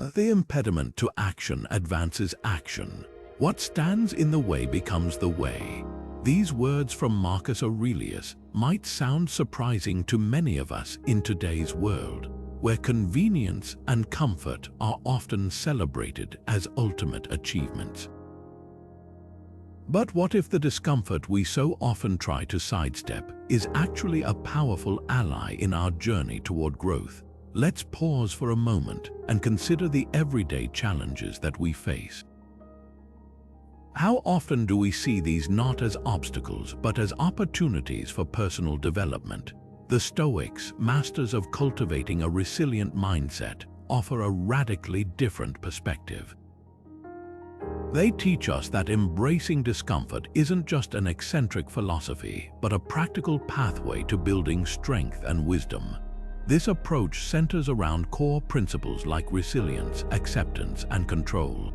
The impediment to action advances action. What stands in the way becomes the way. These words from Marcus Aurelius might sound surprising to many of us in today's world, where convenience and comfort are often celebrated as ultimate achievements. But what if the discomfort we so often try to sidestep is actually a powerful ally in our journey toward growth? Let's pause for a moment and consider the everyday challenges that we face. How often do we see these not as obstacles but as opportunities for personal development? The Stoics, masters of cultivating a resilient mindset, offer a radically different perspective. They teach us that embracing discomfort isn't just an eccentric philosophy, but a practical pathway to building strength and wisdom. This approach centers around core principles like resilience, acceptance, and control.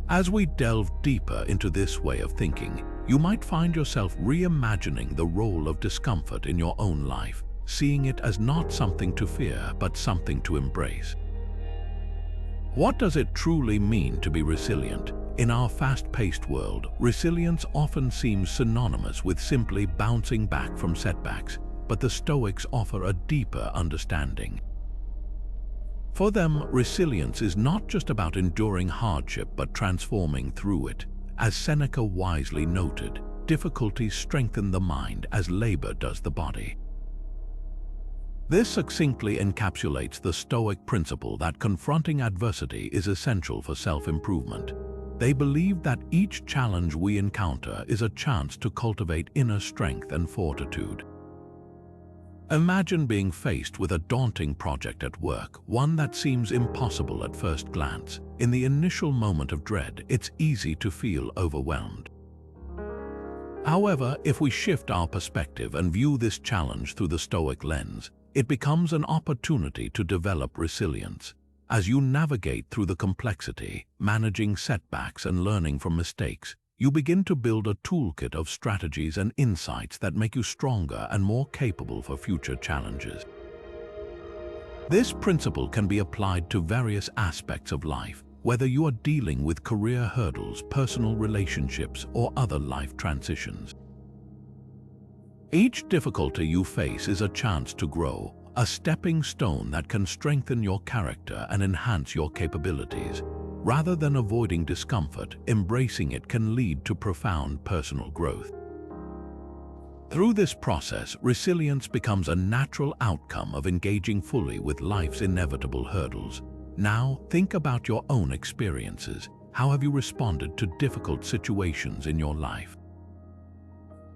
As we delve deeper into this way of thinking, you might find yourself reimagining the role of discomfort in your own life, seeing it as not something to fear, but something to embrace. What does it truly mean to be resilient? In our fast-paced world, resilience often seems synonymous with simply bouncing back from setbacks, but the Stoics offer a deeper understanding. For them, resilience is not just about enduring hardship but transforming through it. As Seneca wisely noted, difficulties strengthen the mind as labor does the body. This succinctly encapsulates the Stoic principle that confronting adversity is essential for self-improvement. They believe that each challenge we encounter is a chance to cultivate inner strength and fortitude. Imagine being faced with a daunting project at work, one that seems impossible at first glance. In the initial moment of dread, it's easy to feel overwhelmed. However, if we shift our perspective and view this challenge through the Stoic lens, it becomes an opportunity to develop resilience. As you navigate through the complexity, managing setbacks and learning from mistakes, you begin to build a toolkit of strategies and insights that make you stronger and more capable for future challenges. This principle can be applied to various aspects of life, whether you are dealing with career hurdles, personal relationships, or other life transitions. Each difficulty you face is a chance to grow, a stepping stone that can strengthen your character and enhance your capabilities. Rather than avoiding discomfort, embracing it can lead to profound personal growth. Through this process, resilience becomes a natural outcome of engaging fully with life's inevitable hurdles. Now, think about your own experiences. How have you responded to difficult situations in your life?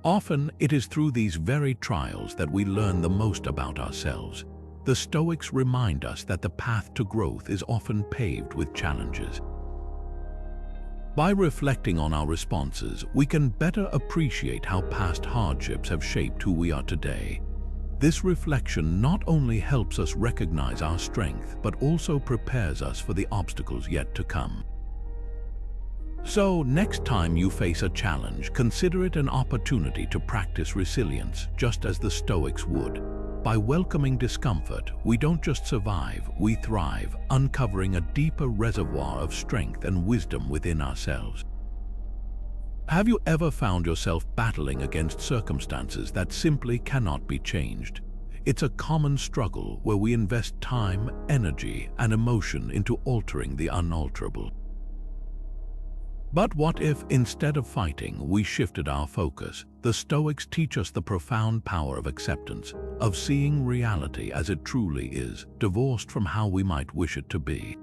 Often, it is through these very trials that we learn the most about ourselves. The Stoics remind us that the path to growth is often paved with challenges. By reflecting on our responses, we can better appreciate how past hardships have shaped who we are today. This reflection not only helps us recognize our strength, but also prepares us for the obstacles yet to come. So, next time you face a challenge, consider it an opportunity to practice resilience, just as the Stoics would. By welcoming discomfort, we don't just survive, we thrive, uncovering a deeper reservoir of strength and wisdom within ourselves. Have you ever found yourself battling against circumstances that simply cannot be changed? It's a common struggle where we invest time, energy, and emotion into altering the unalterable. But what if, instead of fighting, we shifted our focus? The Stoics teach us the profound power of acceptance, of seeing reality as it truly is, divorced from how we might wish it to be.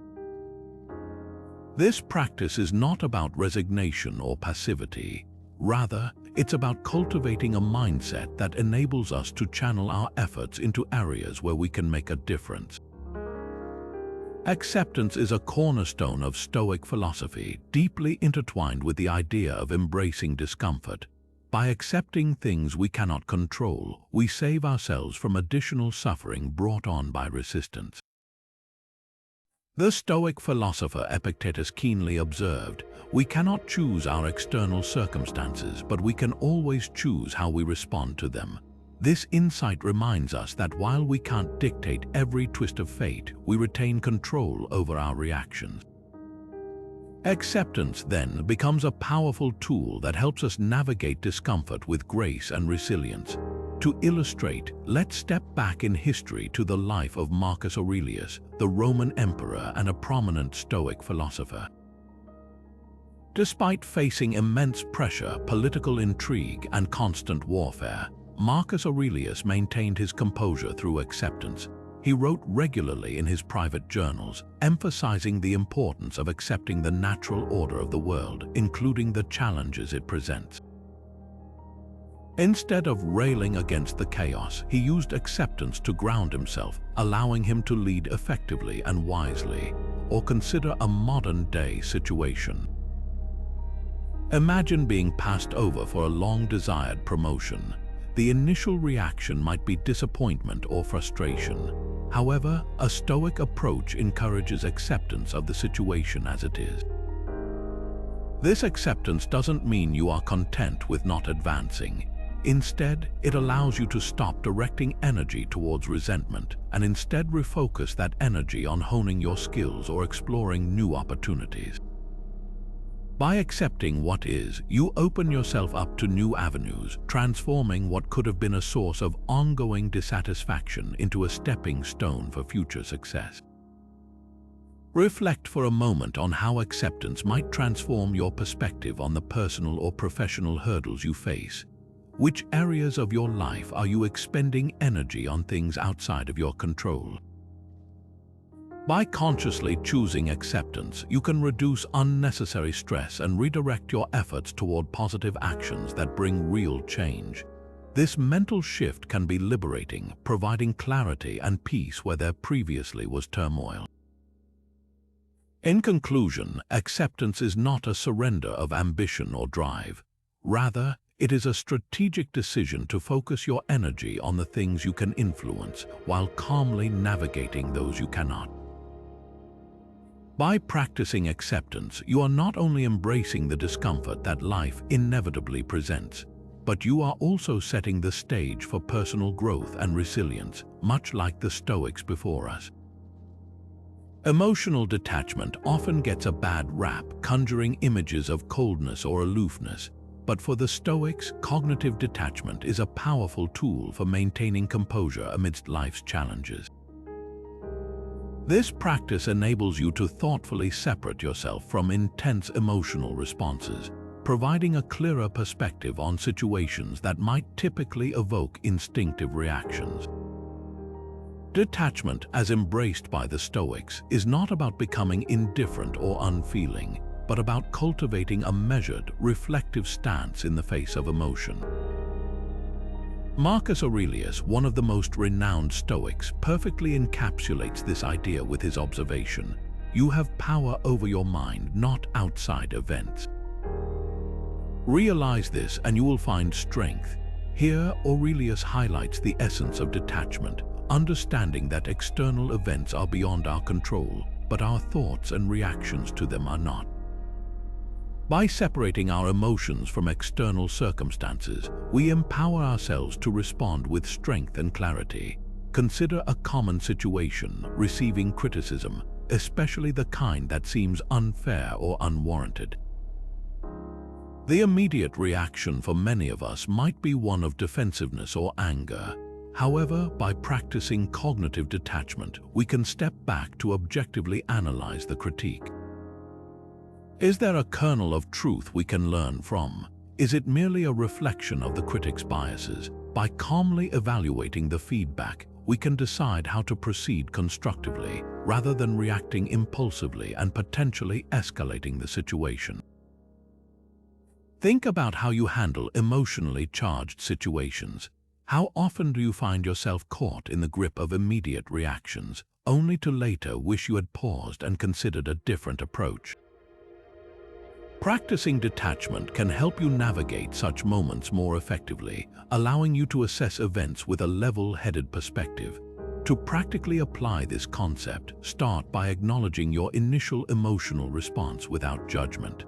This practice is not about resignation or passivity. Rather, it's about cultivating a mindset that enables us to channel our efforts into areas where we can make a difference. Acceptance is a cornerstone of Stoic philosophy, deeply intertwined with the idea of embracing discomfort. By accepting things we cannot control, we save ourselves from additional suffering brought on by resistance. The Stoic philosopher Epictetus keenly observed, "We cannot choose our external circumstances, but we can always choose how we respond to them." This insight reminds us that while we can't dictate every twist of fate, we retain control over our reactions. Acceptance, then, becomes a powerful tool that helps us navigate discomfort with grace and resilience. To illustrate, let's step back in history to the life of Marcus Aurelius, the Roman emperor and a prominent Stoic philosopher. Despite facing immense pressure, political intrigue, and constant warfare, Marcus Aurelius maintained his composure through acceptance. He wrote regularly in his private journals, emphasizing the importance of accepting the natural order of the world, including the challenges it presents. Instead of railing against the chaos, he used acceptance to ground himself, allowing him to lead effectively and wisely. Or consider a modern-day situation. Imagine being passed over for a long-desired promotion. The initial reaction might be disappointment or frustration. However, a Stoic approach encourages acceptance of the situation as it is. This acceptance doesn't mean you are content with not advancing. Instead, it allows you to stop directing energy towards resentment and instead refocus that energy on honing your skills or exploring new opportunities. By accepting what is, you open yourself up to new avenues, transforming what could have been a source of ongoing dissatisfaction into a stepping stone for future success. Reflect for a moment on how acceptance might transform your perspective on the personal or professional hurdles you face. Which areas of your life are you expending energy on things outside of your control? By consciously choosing acceptance, you can reduce unnecessary stress and redirect your efforts toward positive actions that bring real change. This mental shift can be liberating, providing clarity and peace where there previously was turmoil. In conclusion, acceptance is not a surrender of ambition or drive. Rather, it is a strategic decision to focus your energy on the things you can influence while calmly navigating those you cannot. By practicing acceptance, you are not only embracing the discomfort that life inevitably presents, but you are also setting the stage for personal growth and resilience, much like the Stoics before us. Emotional detachment often gets a bad rap, conjuring images of coldness or aloofness, but for the Stoics, cognitive detachment is a powerful tool for maintaining composure amidst life's challenges. This practice enables you to thoughtfully separate yourself from intense emotional responses, providing a clearer perspective on situations that might typically evoke instinctive reactions. Detachment, as embraced by the Stoics, is not about becoming indifferent or unfeeling, but about cultivating a measured, reflective stance in the face of emotion. Marcus Aurelius, one of the most renowned Stoics, perfectly encapsulates this idea with his observation: "You have power over your mind, not outside events." Realize this and you will find strength. Here, Aurelius highlights the essence of detachment, understanding that external events are beyond our control, but our thoughts and reactions to them are not. By separating our emotions from external circumstances, we empower ourselves to respond with strength and clarity. Consider a common situation, receiving criticism, especially the kind that seems unfair or unwarranted. The immediate reaction for many of us might be one of defensiveness or anger. However, by practicing cognitive detachment, we can step back to objectively analyze the critique. Is there a kernel of truth we can learn from? Is it merely a reflection of the critic's biases? By calmly evaluating the feedback, we can decide how to proceed constructively, rather than reacting impulsively and potentially escalating the situation. Think about how you handle emotionally charged situations. How often do you find yourself caught in the grip of immediate reactions, only to later wish you had paused and considered a different approach? Practicing detachment can help you navigate such moments more effectively, allowing you to assess events with a level-headed perspective. To practically apply this concept, start by acknowledging your initial emotional response without judgment.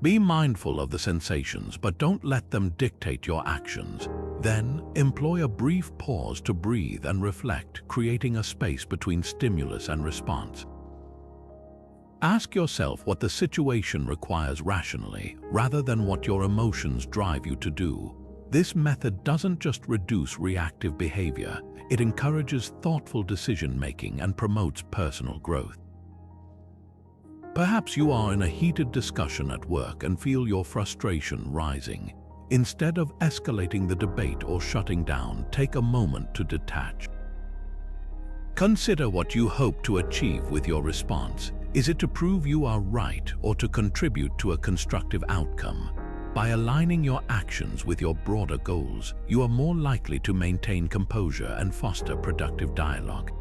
Be mindful of the sensations, but don't let them dictate your actions. Then, employ a brief pause to breathe and reflect, creating a space between stimulus and response. Ask yourself what the situation requires rationally, rather than what your emotions drive you to do. This method doesn't just reduce reactive behavior, it encourages thoughtful decision-making and promotes personal growth. Perhaps you are in a heated discussion at work and feel your frustration rising. Instead of escalating the debate or shutting down, take a moment to detach. Consider what you hope to achieve with your response. Is it to prove you are right or to contribute to a constructive outcome? By aligning your actions with your broader goals, you are more likely to maintain composure and foster productive dialogue.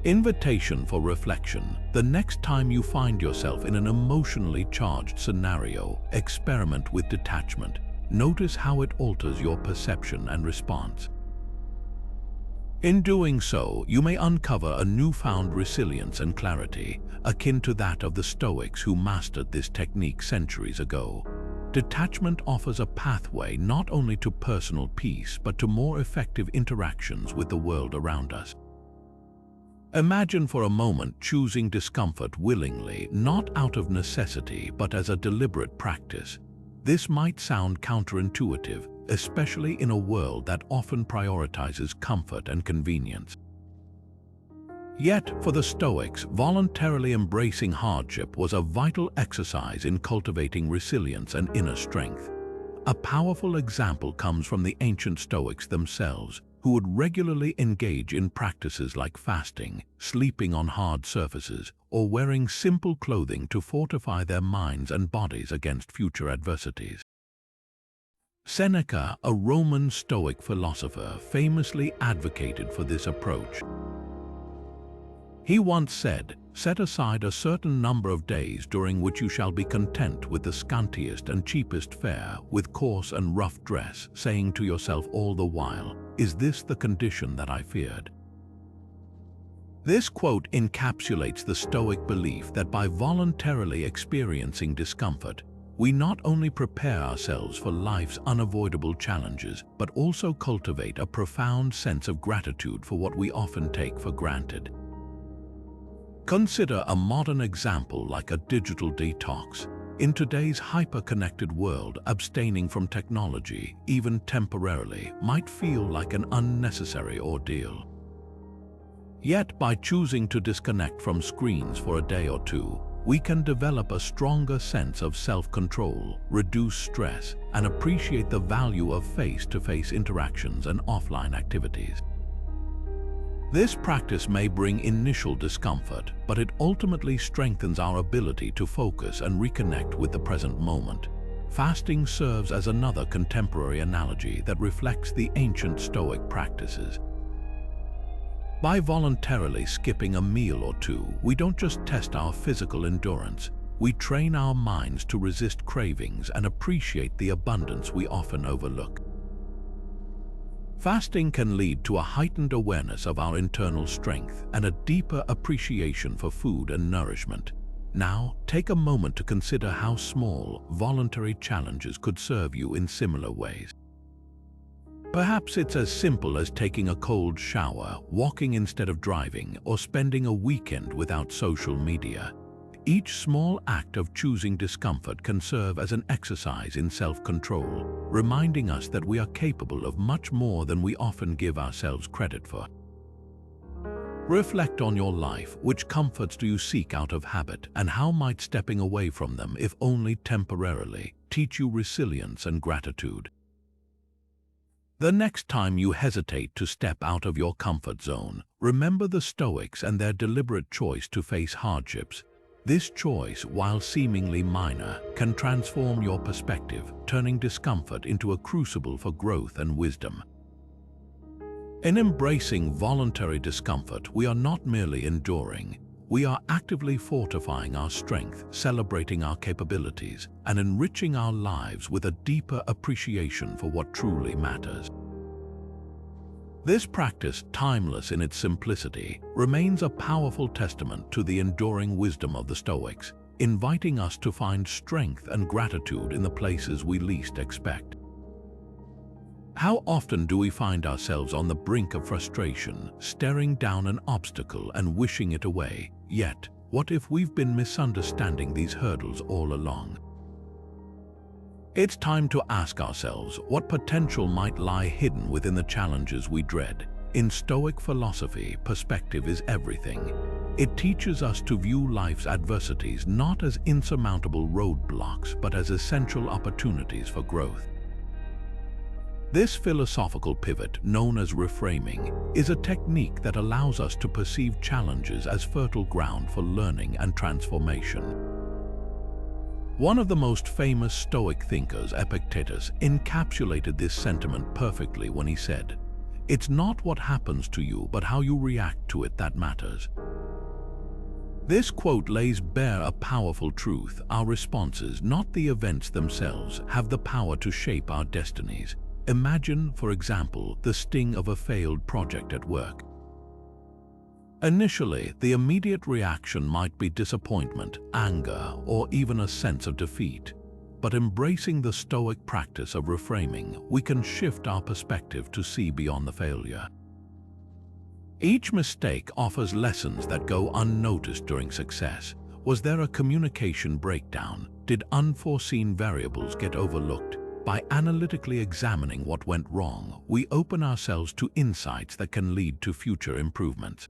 Invitation for reflection. The next time you find yourself in an emotionally charged scenario, experiment with detachment. Notice how it alters your perception and response. In doing so, you may uncover a newfound resilience and clarity, akin to that of the Stoics who mastered this technique centuries ago. Detachment offers a pathway not only to personal peace, but to more effective interactions with the world around us. Imagine for a moment choosing discomfort willingly, not out of necessity, but as a deliberate practice. This might sound counterintuitive, especially in a world that often prioritizes comfort and convenience. Yet, for the Stoics, voluntarily embracing hardship was a vital exercise in cultivating resilience and inner strength. A powerful example comes from the ancient Stoics themselves, who would regularly engage in practices like fasting, sleeping on hard surfaces, or wearing simple clothing to fortify their minds and bodies against future adversities. Seneca, a Roman Stoic philosopher, famously advocated for this approach. He once said, "Set aside a certain number of days during which you shall be content with the scantiest and cheapest fare, with coarse and rough dress, saying to yourself all the while, 'Is this the condition that I feared?'" This quote encapsulates the Stoic belief that by voluntarily experiencing discomfort, we not only prepare ourselves for life's unavoidable challenges, but also cultivate a profound sense of gratitude for what we often take for granted. Consider a modern example like a digital detox. In today's hyper-connected world, abstaining from technology, even temporarily, might feel like an unnecessary ordeal. Yet, by choosing to disconnect from screens for a day or two, we can develop a stronger sense of self-control, reduce stress, and appreciate the value of face-to-face interactions and offline activities. This practice may bring initial discomfort, but it ultimately strengthens our ability to focus and reconnect with the present moment. Fasting serves as another contemporary analogy that reflects the ancient Stoic practices. By voluntarily skipping a meal or two, we don't just test our physical endurance, we train our minds to resist cravings and appreciate the abundance we often overlook. Fasting can lead to a heightened awareness of our internal strength and a deeper appreciation for food and nourishment. Now, take a moment to consider how small, voluntary challenges could serve you in similar ways. Perhaps it's as simple as taking a cold shower, walking instead of driving, or spending a weekend without social media. Each small act of choosing discomfort can serve as an exercise in self-control, reminding us that we are capable of much more than we often give ourselves credit for. Reflect on your life. Which comforts do you seek out of habit, and how might stepping away from them, if only temporarily, teach you resilience and gratitude? The next time you hesitate to step out of your comfort zone, remember the Stoics and their deliberate choice to face hardships. This choice, while seemingly minor, can transform your perspective, turning discomfort into a crucible for growth and wisdom. In embracing voluntary discomfort, we are not merely enduring. We are actively fortifying our strength, celebrating our capabilities, and enriching our lives with a deeper appreciation for what truly matters. This practice, timeless in its simplicity, remains a powerful testament to the enduring wisdom of the Stoics, inviting us to find strength and gratitude in the places we least expect. How often do we find ourselves on the brink of frustration, staring down an obstacle and wishing it away? Yet, what if we've been misunderstanding these hurdles all along? It's time to ask ourselves what potential might lie hidden within the challenges we dread. In Stoic philosophy, perspective is everything. It teaches us to view life's adversities not as insurmountable roadblocks, but as essential opportunities for growth. This philosophical pivot, known as reframing, is a technique that allows us to perceive challenges as fertile ground for learning and transformation. One of the most famous Stoic thinkers, Epictetus, encapsulated this sentiment perfectly when he said, "It's not what happens to you, but how you react to it that matters." This quote lays bare a powerful truth. Our responses, not the events themselves, have the power to shape our destinies. Imagine, for example, the sting of a failed project at work. Initially, the immediate reaction might be disappointment, anger, or even a sense of defeat. But embracing the Stoic practice of reframing, we can shift our perspective to see beyond the failure. Each mistake offers lessons that go unnoticed during success. Was there a communication breakdown? Did unforeseen variables get overlooked? By analytically examining what went wrong, we open ourselves to insights that can lead to future improvements.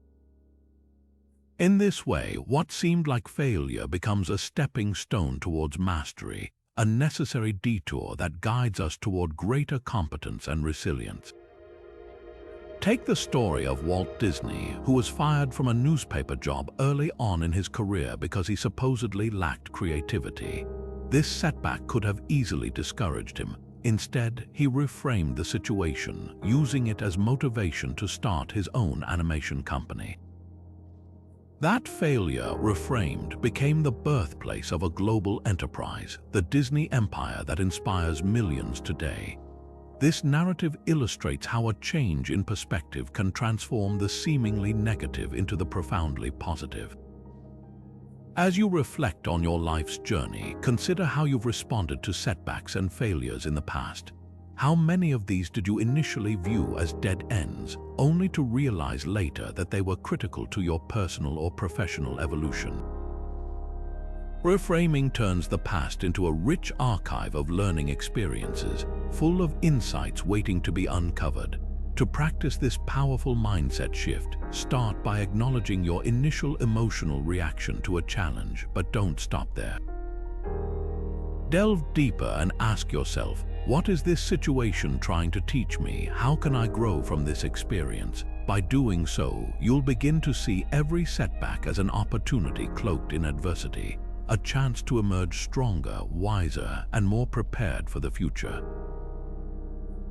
In this way, what seemed like failure becomes a stepping stone towards mastery, a necessary detour that guides us toward greater competence and resilience. Take the story of Walt Disney, who was fired from a newspaper job early on in his career because he supposedly lacked creativity. This setback could have easily discouraged him. Instead, he reframed the situation, using it as motivation to start his own animation company. That failure, reframed, became the birthplace of a global enterprise, the Disney empire that inspires millions today. This narrative illustrates how a change in perspective can transform the seemingly negative into the profoundly positive. As you reflect on your life's journey, consider how you've responded to setbacks and failures in the past. How many of these did you initially view as dead ends, only to realize later that they were critical to your personal or professional evolution? Reframing turns the past into a rich archive of learning experiences, full of insights waiting to be uncovered. To practice this powerful mindset shift, start by acknowledging your initial emotional reaction to a challenge, but don't stop there. Delve deeper and ask yourself, what is this situation trying to teach me? How can I grow from this experience? By doing so, you'll begin to see every setback as an opportunity cloaked in adversity, a chance to emerge stronger, wiser, and more prepared for the future.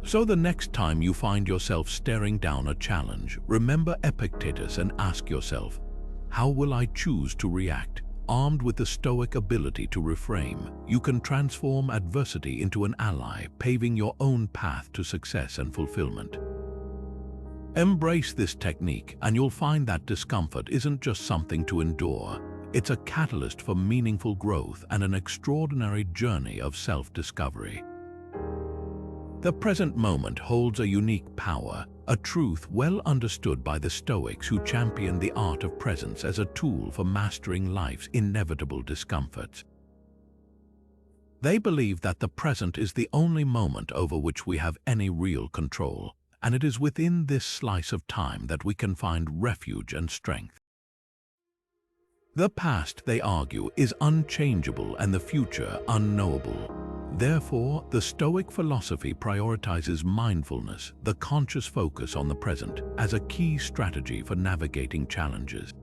So the next time you find yourself staring down a challenge, remember Epictetus and ask yourself, how will I choose to react? Armed with the Stoic ability to reframe, you can transform adversity into an ally, paving your own path to success and fulfillment. Embrace this technique, and you'll find that discomfort isn't just something to endure. It's a catalyst for meaningful growth and an extraordinary journey of self-discovery. The present moment holds a unique power, a truth well understood by the Stoics, who championed the art of presence as a tool for mastering life's inevitable discomforts. They believe that the present is the only moment over which we have any real control, and it is within this slice of time that we can find refuge and strength. The past, they argue, is unchangeable and the future unknowable. Therefore, the Stoic philosophy prioritizes mindfulness, the conscious focus on the present, as a key strategy for navigating challenges.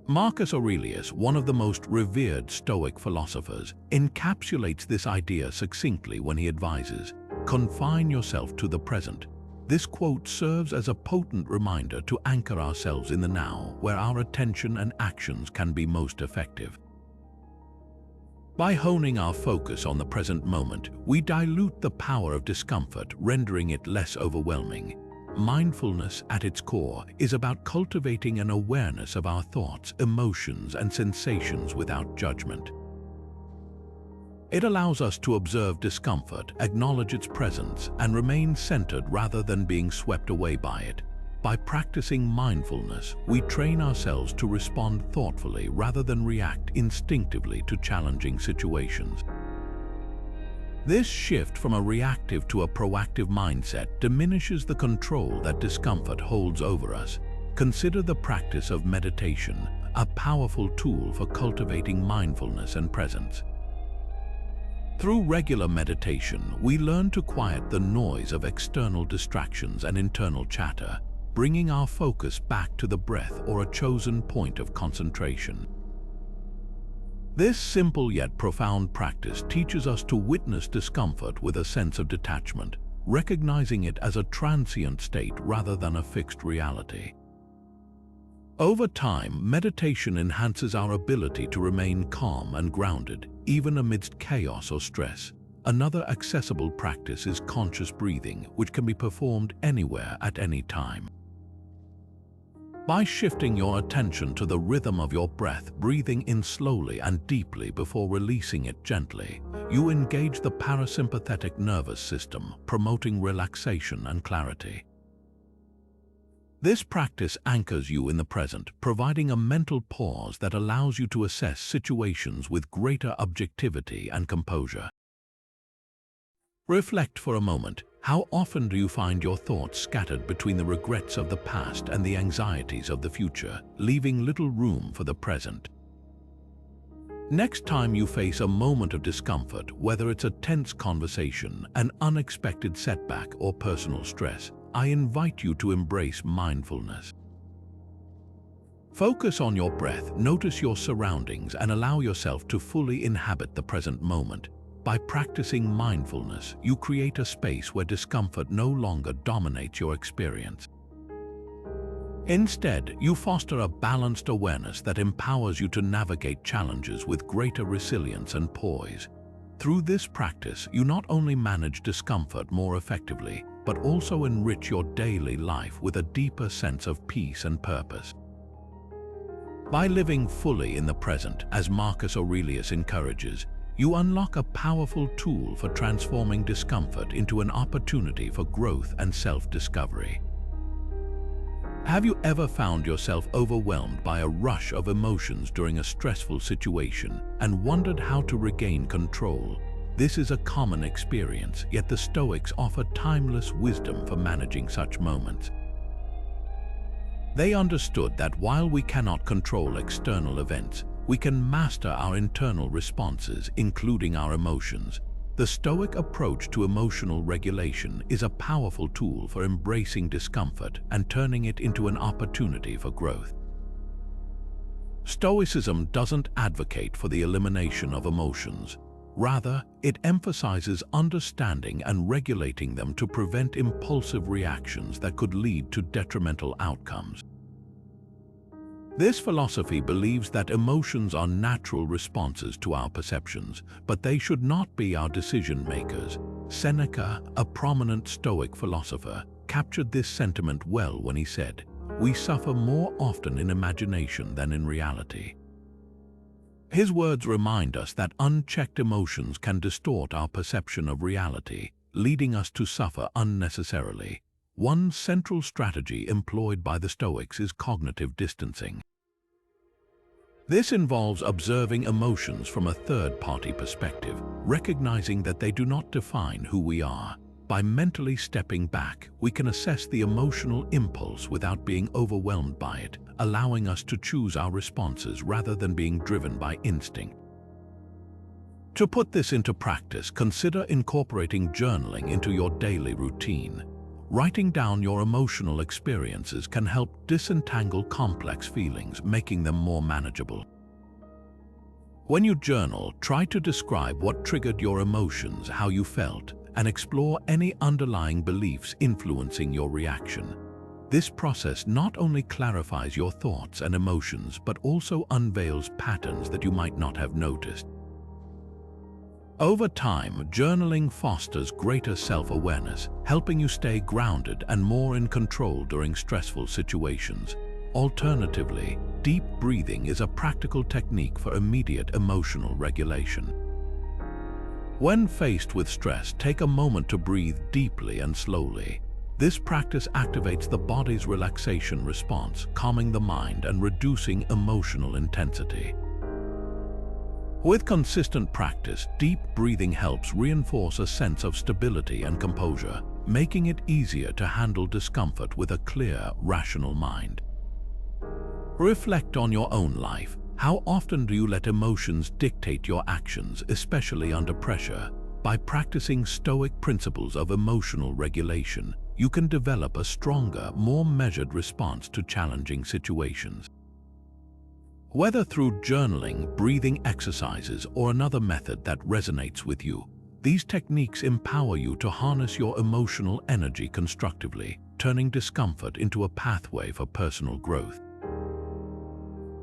Marcus Aurelius, one of the most revered Stoic philosophers, encapsulates this idea succinctly when he advises, "Confine yourself to the present." This quote serves as a potent reminder to anchor ourselves in the now, where our attention and actions can be most effective. By honing our focus on the present moment, we dilute the power of discomfort, rendering it less overwhelming. Mindfulness, at its core, is about cultivating an awareness of our thoughts, emotions, and sensations without judgment. It allows us to observe discomfort, acknowledge its presence, and remain centered rather than being swept away by it. By practicing mindfulness, we train ourselves to respond thoughtfully rather than react instinctively to challenging situations. This shift from a reactive to a proactive mindset diminishes the control that discomfort holds over us. Consider the practice of meditation, a powerful tool for cultivating mindfulness and presence. Through regular meditation, we learn to quiet the noise of external distractions and internal chatter, bringing our focus back to the breath or a chosen point of concentration. This simple yet profound practice teaches us to witness discomfort with a sense of detachment, recognizing it as a transient state rather than a fixed reality. Over time, meditation enhances our ability to remain calm and grounded, even amidst chaos or stress. Another accessible practice is conscious breathing, which can be performed anywhere at any time. By shifting your attention to the rhythm of your breath, breathing in slowly and deeply before releasing it gently, you engage the parasympathetic nervous system, promoting relaxation and clarity. This practice anchors you in the present, providing a mental pause that allows you to assess situations with greater objectivity and composure. Reflect for a moment. How often do you find your thoughts scattered between the regrets of the past and the anxieties of the future, leaving little room for the present? Next time you face a moment of discomfort, whether it's a tense conversation, an unexpected setback, or personal stress, I invite you to embrace mindfulness. Focus on your breath, notice your surroundings, and allow yourself to fully inhabit the present moment. By practicing mindfulness, you create a space where discomfort no longer dominates your experience. Instead, you foster a balanced awareness that empowers you to navigate challenges with greater resilience and poise. Through this practice, you not only manage discomfort more effectively, but also enrich your daily life with a deeper sense of peace and purpose. By living fully in the present, as Marcus Aurelius encourages, you unlock a powerful tool for transforming discomfort into an opportunity for growth and self-discovery. Have you ever found yourself overwhelmed by a rush of emotions during a stressful situation and wondered how to regain control? This is a common experience, yet the Stoics offer timeless wisdom for managing such moments. They understood that while we cannot control external events, we can master our internal responses, including our emotions. The Stoic approach to emotional regulation is a powerful tool for embracing discomfort and turning it into an opportunity for growth. Stoicism doesn't advocate for the elimination of emotions. Rather, it emphasizes understanding and regulating them to prevent impulsive reactions that could lead to detrimental outcomes. This philosophy believes that emotions are natural responses to our perceptions, but they should not be our decision makers. Seneca, a prominent Stoic philosopher, captured this sentiment well when he said, "We suffer more often in imagination than in reality." His words remind us that unchecked emotions can distort our perception of reality, leading us to suffer unnecessarily. One central strategy employed by the Stoics is cognitive distancing. This involves observing emotions from a third-party perspective, recognizing that they do not define who we are. By mentally stepping back, we can assess the emotional impulse without being overwhelmed by it, allowing us to choose our responses rather than being driven by instinct. To put this into practice, consider incorporating journaling into your daily routine. Writing down your emotional experiences can help disentangle complex feelings, making them more manageable. When you journal, try to describe what triggered your emotions, how you felt, and explore any underlying beliefs influencing your reaction. This process not only clarifies your thoughts and emotions, but also unveils patterns that you might not have noticed. Over time, journaling fosters greater self-awareness, helping you stay grounded and more in control during stressful situations. Alternatively, deep breathing is a practical technique for immediate emotional regulation. When faced with stress, take a moment to breathe deeply and slowly. This practice activates the body's relaxation response, calming the mind and reducing emotional intensity. With consistent practice, deep breathing helps reinforce a sense of stability and composure, making it easier to handle discomfort with a clear, rational mind. Reflect on your own life. How often do you let emotions dictate your actions, especially under pressure? By practicing Stoic principles of emotional regulation, you can develop a stronger, more measured response to challenging situations. Whether through journaling, breathing exercises, or another method that resonates with you, these techniques empower you to harness your emotional energy constructively, turning discomfort into a pathway for personal growth.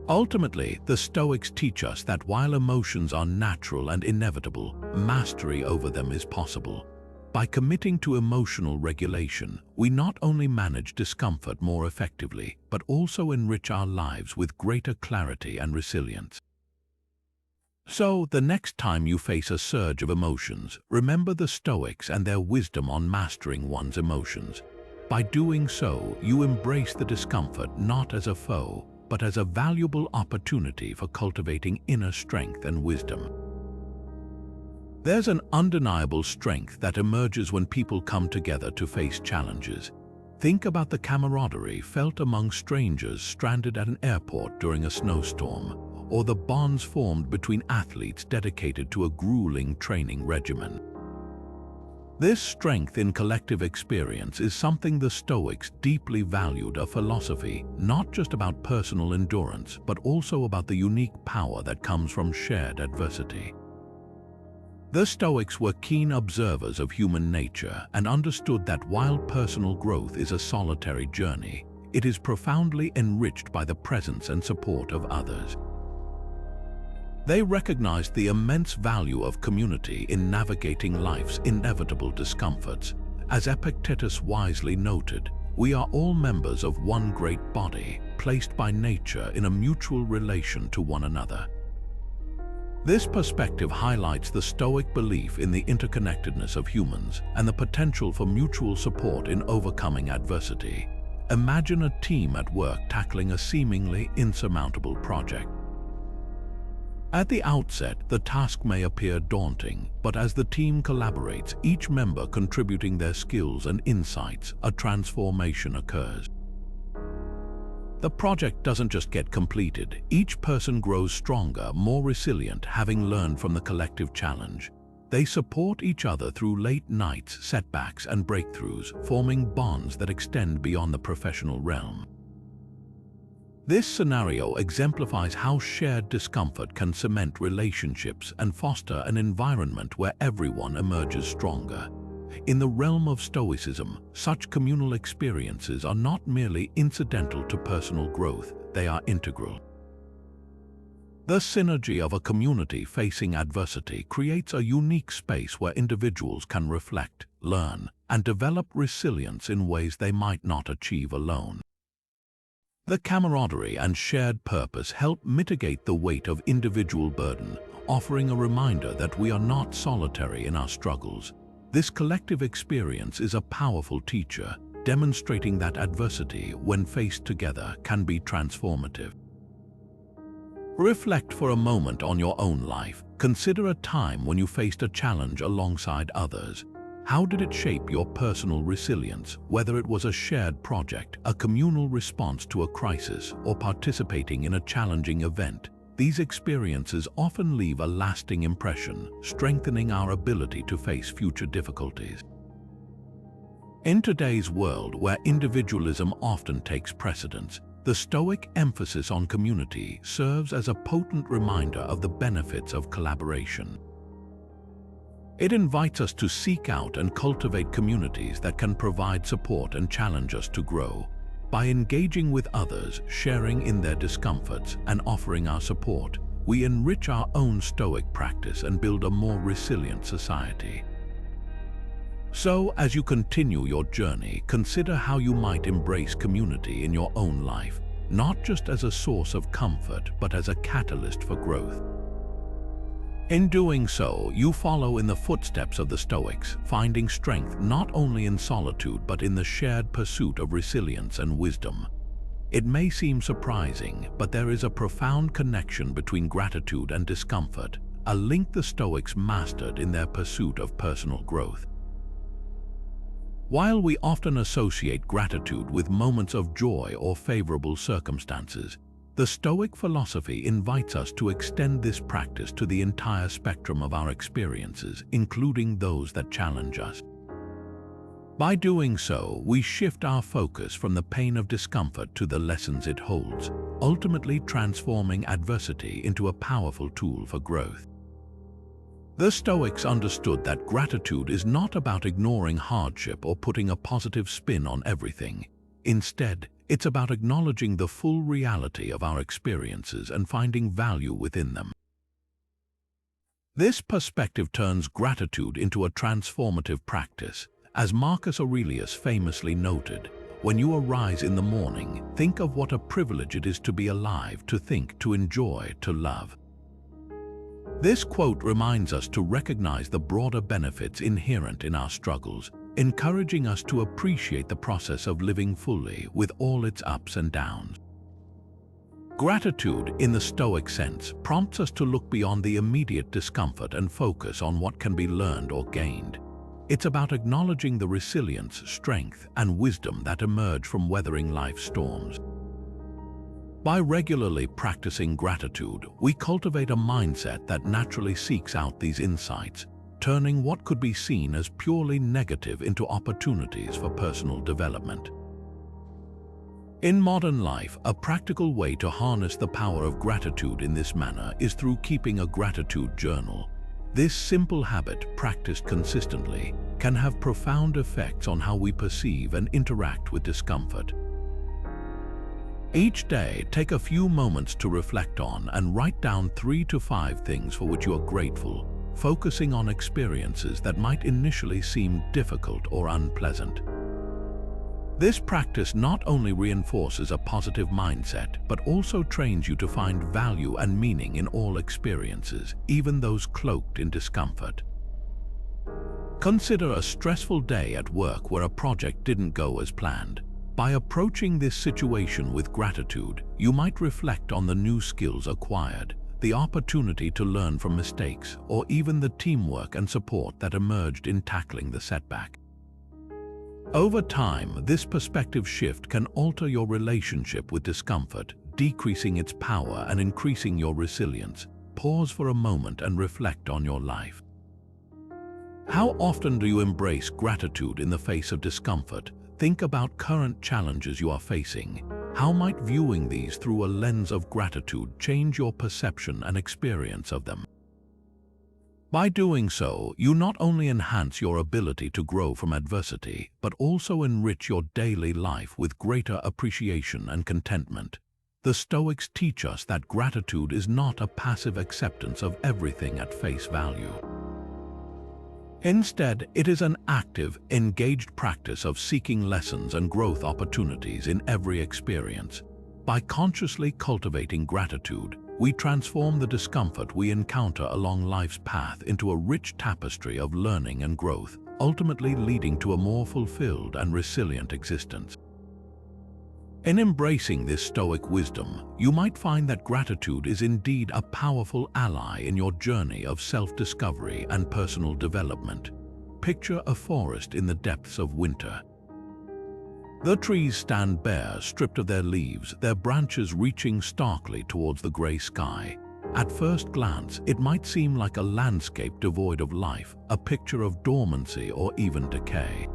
Ultimately, the Stoics teach us that while emotions are natural and inevitable, mastery over them is possible. By committing to emotional regulation, we not only manage discomfort more effectively, but also enrich our lives with greater clarity and resilience. So, the next time you face a surge of emotions, remember the Stoics and their wisdom on mastering one's emotions. By doing so, you embrace the discomfort not as a foe, but as a valuable opportunity for cultivating inner strength and wisdom. There's an undeniable strength that emerges when people come together to face challenges. Think about the camaraderie felt among strangers stranded at an airport during a snowstorm, or the bonds formed between athletes dedicated to a grueling training regimen. This strength in collective experience is something the Stoics deeply valued, a philosophy not just about personal endurance, but also about the unique power that comes from shared adversity. The Stoics were keen observers of human nature and understood that while personal growth is a solitary journey, it is profoundly enriched by the presence and support of others. They recognized the immense value of community in navigating life's inevitable discomforts. As Epictetus wisely noted, we are all members of one great body, placed by nature in a mutual relation to one another. This perspective highlights the Stoic belief in the interconnectedness of humans and the potential for mutual support in overcoming adversity. Imagine a team at work tackling a seemingly insurmountable project. At the outset, the task may appear daunting, but as the team collaborates, each member contributing their skills and insights, a transformation occurs. The project doesn't just get completed, each person grows stronger, more resilient, having learned from the collective challenge. They support each other through late nights, setbacks, and breakthroughs, forming bonds that extend beyond the professional realm. This scenario exemplifies how shared discomfort can cement relationships and foster an environment where everyone emerges stronger. In the realm of Stoicism, such communal experiences are not merely incidental to personal growth, they are integral. The synergy of a community facing adversity creates a unique space where individuals can reflect, learn, and develop resilience in ways they might not achieve alone. The camaraderie and shared purpose help mitigate the weight of individual burden, offering a reminder that we are not solitary in our struggles. This collective experience is a powerful teacher, demonstrating that adversity, when faced together, can be transformative. Reflect for a moment on your own life. Consider a time when you faced a challenge alongside others. How did it shape your personal resilience, whether it was a shared project, a communal response to a crisis, or participating in a challenging event? These experiences often leave a lasting impression, strengthening our ability to face future difficulties. In today's world, where individualism often takes precedence, the Stoic emphasis on community serves as a potent reminder of the benefits of collaboration. It invites us to seek out and cultivate communities that can provide support and challenge us to grow. By engaging with others, sharing in their discomforts, and offering our support, we enrich our own Stoic practice and build a more resilient society. So, as you continue your journey, consider how you might embrace community in your own life, not just as a source of comfort, but as a catalyst for growth. In doing so, you follow in the footsteps of the Stoics, finding strength not only in solitude but in the shared pursuit of resilience and wisdom. It may seem surprising, but there is a profound connection between gratitude and discomfort, a link the Stoics mastered in their pursuit of personal growth. While we often associate gratitude with moments of joy or favorable circumstances, the Stoic philosophy invites us to extend this practice to the entire spectrum of our experiences, including those that challenge us. By doing so, we shift our focus from the pain of discomfort to the lessons it holds, ultimately transforming adversity into a powerful tool for growth. The Stoics understood that gratitude is not about ignoring hardship or putting a positive spin on everything. Instead, it's about acknowledging the full reality of our experiences and finding value within them. This perspective turns gratitude into a transformative practice. As Marcus Aurelius famously noted, "When you arise in the morning, think of what a privilege it is to be alive, to think, to enjoy, to love." This quote reminds us to recognize the broader benefits inherent in our struggles, encouraging us to appreciate the process of living fully with all its ups and downs. Gratitude, in the Stoic sense, prompts us to look beyond the immediate discomfort and focus on what can be learned or gained. It's about acknowledging the resilience, strength, and wisdom that emerge from weathering life's storms. By regularly practicing gratitude, we cultivate a mindset that naturally seeks out these insights, turning what could be seen as purely negative into opportunities for personal development. In modern life, a practical way to harness the power of gratitude in this manner is through keeping a gratitude journal. This simple habit, practiced consistently, can have profound effects on how we perceive and interact with discomfort. Each day, take a few moments to reflect on and write down 3 to 5 things for which you are grateful, focusing on experiences that might initially seem difficult or unpleasant. This practice not only reinforces a positive mindset, but also trains you to find value and meaning in all experiences, even those cloaked in discomfort. Consider a stressful day at work where a project didn't go as planned. By approaching this situation with gratitude, you might reflect on the new skills acquired, the opportunity to learn from mistakes, or even the teamwork and support that emerged in tackling the setback. Over time, this perspective shift can alter your relationship with discomfort, decreasing its power and increasing your resilience. Pause for a moment and reflect on your life. How often do you embrace gratitude in the face of discomfort? Think about current challenges you are facing. How might viewing these through a lens of gratitude change your perception and experience of them? By doing so, you not only enhance your ability to grow from adversity, but also enrich your daily life with greater appreciation and contentment. The Stoics teach us that gratitude is not a passive acceptance of everything at face value. Instead, it is an active, engaged practice of seeking lessons and growth opportunities in every experience. By consciously cultivating gratitude, we transform the discomfort we encounter along life's path into a rich tapestry of learning and growth, ultimately leading to a more fulfilled and resilient existence. In embracing this Stoic wisdom, you might find that gratitude is indeed a powerful ally in your journey of self-discovery and personal development. Picture a forest in the depths of winter. The trees stand bare, stripped of their leaves, their branches reaching starkly towards the gray sky. At first glance, it might seem like a landscape devoid of life, a picture of dormancy or even decay.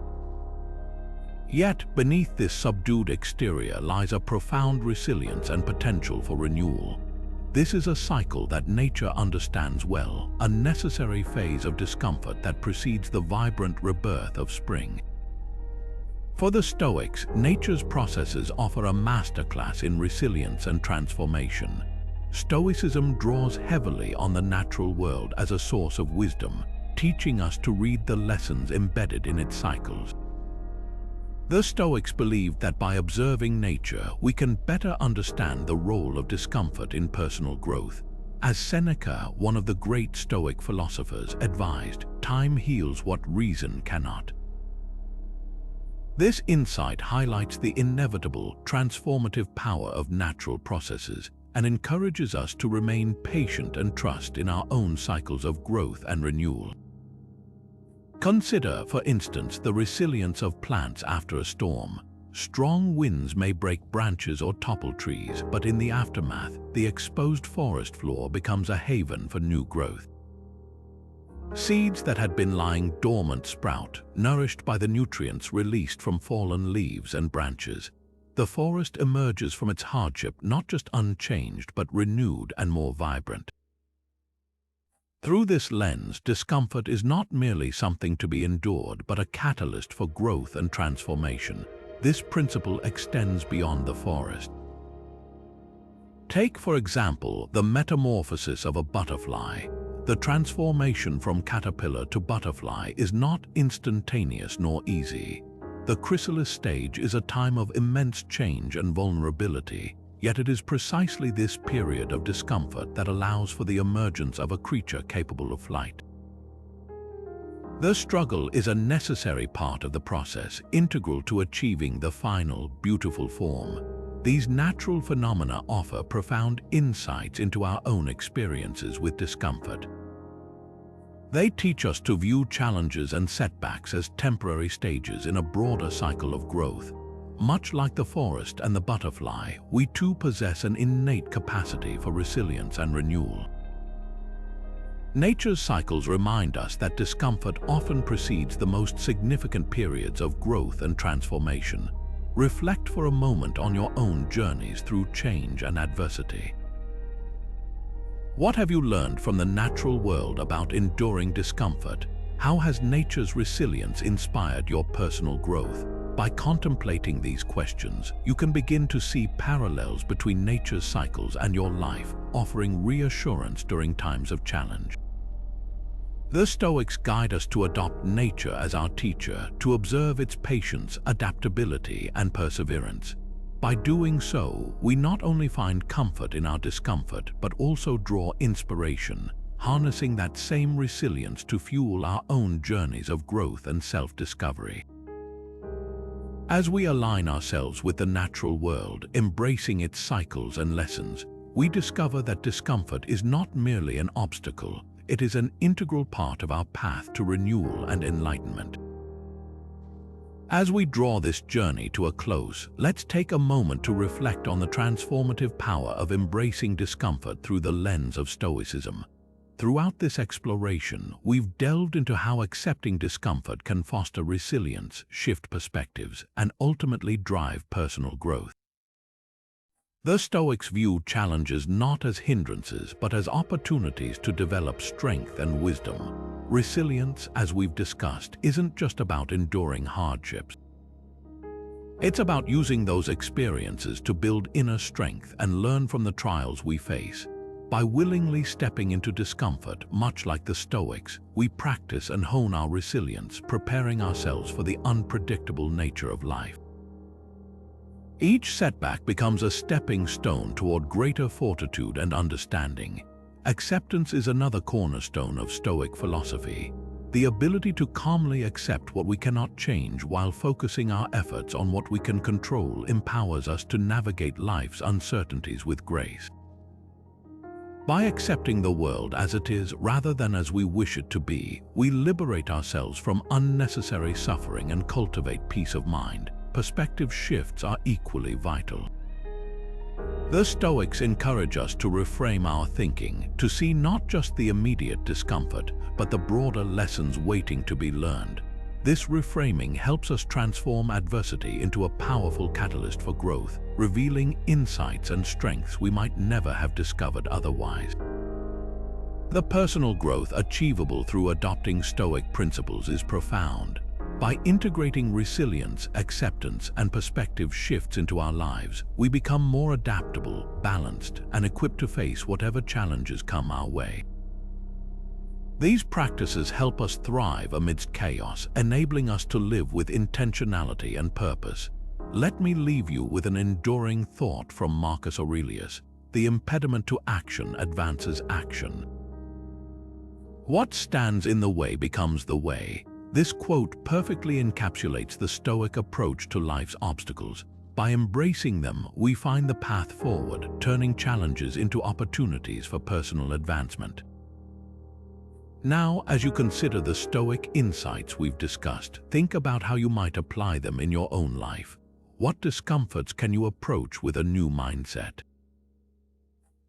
Yet, beneath this subdued exterior lies a profound resilience and potential for renewal. This is a cycle that nature understands well, a necessary phase of discomfort that precedes the vibrant rebirth of spring. For the Stoics, nature's processes offer a masterclass in resilience and transformation. Stoicism draws heavily on the natural world as a source of wisdom, teaching us to read the lessons embedded in its cycles. The Stoics believed that by observing nature, we can better understand the role of discomfort in personal growth. As Seneca, one of the great Stoic philosophers, advised, time heals what reason cannot. This insight highlights the inevitable, transformative power of natural processes and encourages us to remain patient and trust in our own cycles of growth and renewal. Consider, for instance, the resilience of plants after a storm. Strong winds may break branches or topple trees, but in the aftermath, the exposed forest floor becomes a haven for new growth. Seeds that had been lying dormant sprout, nourished by the nutrients released from fallen leaves and branches. The forest emerges from its hardship not just unchanged, but renewed and more vibrant. Through this lens, discomfort is not merely something to be endured, but a catalyst for growth and transformation. This principle extends beyond the forest. Take, for example, the metamorphosis of a butterfly. The transformation from caterpillar to butterfly is not instantaneous nor easy. The chrysalis stage is a time of immense change and vulnerability, yet it is precisely this period of discomfort that allows for the emergence of a creature capable of flight. The struggle is a necessary part of the process, integral to achieving the final, beautiful form. These natural phenomena offer profound insights into our own experiences with discomfort. They teach us to view challenges and setbacks as temporary stages in a broader cycle of growth. Much like the forest and the butterfly, we too possess an innate capacity for resilience and renewal. Nature's cycles remind us that discomfort often precedes the most significant periods of growth and transformation. Reflect for a moment on your own journeys through change and adversity. What have you learned from the natural world about enduring discomfort? How has nature's resilience inspired your personal growth? By contemplating these questions, you can begin to see parallels between nature's cycles and your life, offering reassurance during times of challenge. The Stoics guide us to adopt nature as our teacher, to observe its patience, adaptability, and perseverance. By doing so, we not only find comfort in our discomfort, but also draw inspiration, harnessing that same resilience to fuel our own journeys of growth and self-discovery. As we align ourselves with the natural world, embracing its cycles and lessons, we discover that discomfort is not merely an obstacle, it is an integral part of our path to renewal and enlightenment. As we draw this journey to a close, let's take a moment to reflect on the transformative power of embracing discomfort through the lens of Stoicism. Throughout this exploration, we've delved into how accepting discomfort can foster resilience, shift perspectives, and ultimately drive personal growth. The Stoics view challenges not as hindrances, but as opportunities to develop strength and wisdom. Resilience, as we've discussed, isn't just about enduring hardships. It's about using those experiences to build inner strength and learn from the trials we face. By willingly stepping into discomfort, much like the Stoics, we practice and hone our resilience, preparing ourselves for the unpredictable nature of life. Each setback becomes a stepping stone toward greater fortitude and understanding. Acceptance is another cornerstone of Stoic philosophy. The ability to calmly accept what we cannot change while focusing our efforts on what we can control empowers us to navigate life's uncertainties with grace. By accepting the world as it is rather than as we wish it to be, we liberate ourselves from unnecessary suffering and cultivate peace of mind. Perspective shifts are equally vital. The Stoics encourage us to reframe our thinking, to see not just the immediate discomfort, but the broader lessons waiting to be learned. This reframing helps us transform adversity into a powerful catalyst for growth, revealing insights and strengths we might never have discovered otherwise. The personal growth achievable through adopting Stoic principles is profound. By integrating resilience, acceptance, and perspective shifts into our lives, we become more adaptable, balanced, and equipped to face whatever challenges come our way. These practices help us thrive amidst chaos, enabling us to live with intentionality and purpose. Let me leave you with an enduring thought from Marcus Aurelius. the impediment to action advances action. What stands in the way becomes the way. This quote perfectly encapsulates the Stoic approach to life's obstacles. By embracing them, we find the path forward, turning challenges into opportunities for personal advancement. Now, as you consider the Stoic insights we've discussed, think about how you might apply them in your own life. What discomforts can you approach with a new mindset?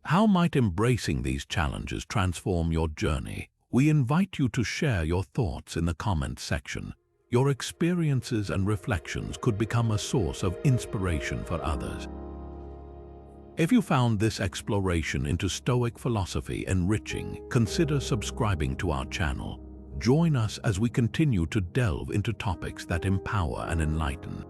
How might embracing these challenges transform your journey? We invite you to share your thoughts in the comments section. Your experiences and reflections could become a source of inspiration for others. If you found this exploration into Stoic philosophy enriching, consider subscribing to our channel. Join us as we continue to delve into topics that empower and enlighten.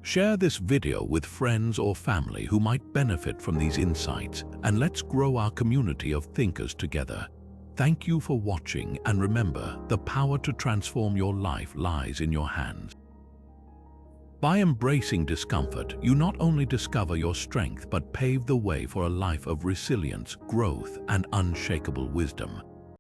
Share this video with friends or family who might benefit from these insights, and let's grow our community of thinkers together. Thank you for watching, and remember, the power to transform your life lies in your hands. By embracing discomfort, you not only discover your strength but pave the way for a life of resilience, growth, and unshakable wisdom.